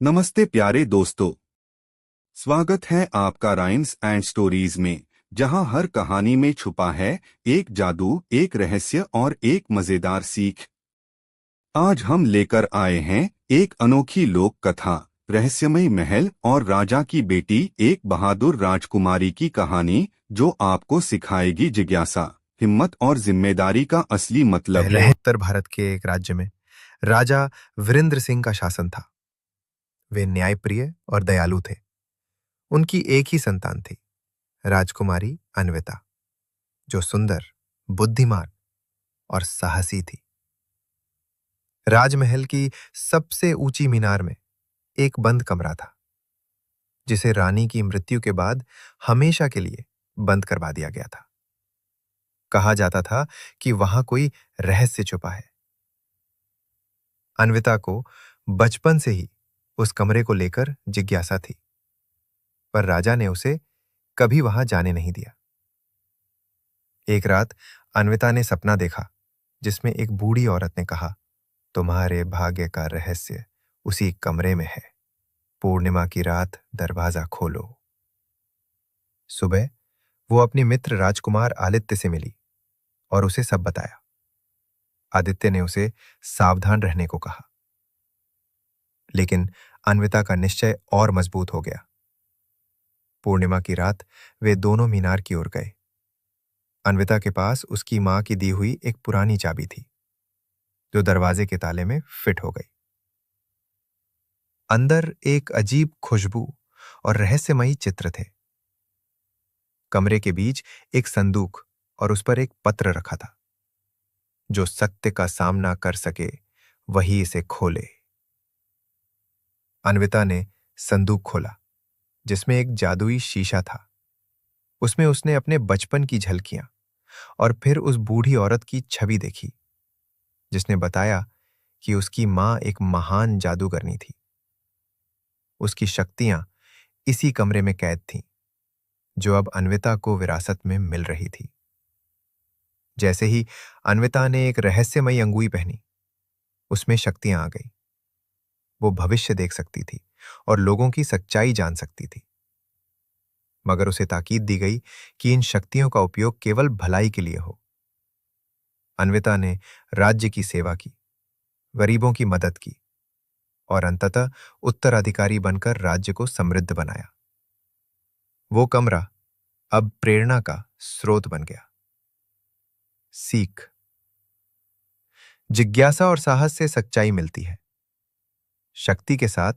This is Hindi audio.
नमस्ते प्यारे दोस्तों। स्वागत है आपका राइम्स एंड स्टोरीज में, जहां हर कहानी में छुपा है एक जादू, एक रहस्य और एक मजेदार सीख। आज हम लेकर आए हैं एक अनोखी लोक कथा, रहस्यमय महल और राजा की बेटी, एक बहादुर राजकुमारी की कहानी जो आपको सिखाएगी जिज्ञासा, हिम्मत और जिम्मेदारी का असली मतलब। उत्तर भारत के एक राज्य में राजा वीरेंद्र सिंह का शासन था। वे न्यायप्रिय और दयालु थे। उनकी एक ही संतान थी, राजकुमारी अन्विता, जो सुंदर, बुद्धिमान और साहसी थी। राजमहल की सबसे ऊंची मीनार में एक बंद कमरा था, जिसे रानी की मृत्यु के बाद हमेशा के लिए बंद करवा दिया गया था। कहा जाता था कि वहां कोई रहस्य छुपा है। अन्विता को बचपन से ही उस कमरे को लेकर जिज्ञासा थी, पर राजा ने उसे कभी वहां जाने नहीं दिया। एक रात अन्विता ने सपना देखा, जिसमें एक बूढ़ी औरत ने कहा, तुम्हारे भाग्य का रहस्य उसी कमरे में है। पूर्णिमा की रात दरवाजा खोलो। सुबह वो अपने मित्र राजकुमार आदित्य से मिली और उसे सब बताया। आदित्य ने उसे सावधान रहने को कहा, लेकिन अन्विता का निश्चय और मजबूत हो गया। पूर्णिमा की रात वे दोनों मीनार की ओर गए। अन्विता के पास उसकी मां की दी हुई एक पुरानी चाबी थी, जो दरवाजे के ताले में फिट हो गई। अंदर एक अजीब खुशबू और रहस्यमयी चित्र थे। कमरे के बीच एक संदूक और उस पर एक पत्र रखा था। जो सत्य का सामना कर सके वही इसे खोले। अन्विता ने संदूक खोला, जिसमें एक जादुई शीशा था। उसमें उसने अपने बचपन की झलकियां और फिर उस बूढ़ी औरत की छवि देखी, जिसने बताया कि उसकी मां एक महान जादूगरनी थी। उसकी शक्तियां इसी कमरे में कैद थीं, जो अब अन्विता को विरासत में मिल रही थी। जैसे ही अन्विता ने एक रहस्यमयी अंगूठी पहनी, उसमें शक्तियां आ गई। वो भविष्य देख सकती थी और लोगों की सच्चाई जान सकती थी। मगर उसे ताकीद दी गई कि इन शक्तियों का उपयोग केवल भलाई के लिए हो। अन्विता ने राज्य की सेवा की, गरीबों की मदद की और अंततः उत्तराधिकारी बनकर राज्य को समृद्ध बनाया। वो कमरा अब प्रेरणा का स्रोत बन गया। सीख: जिज्ञासा और साहस से सच्चाई मिलती है। शक्ति के साथ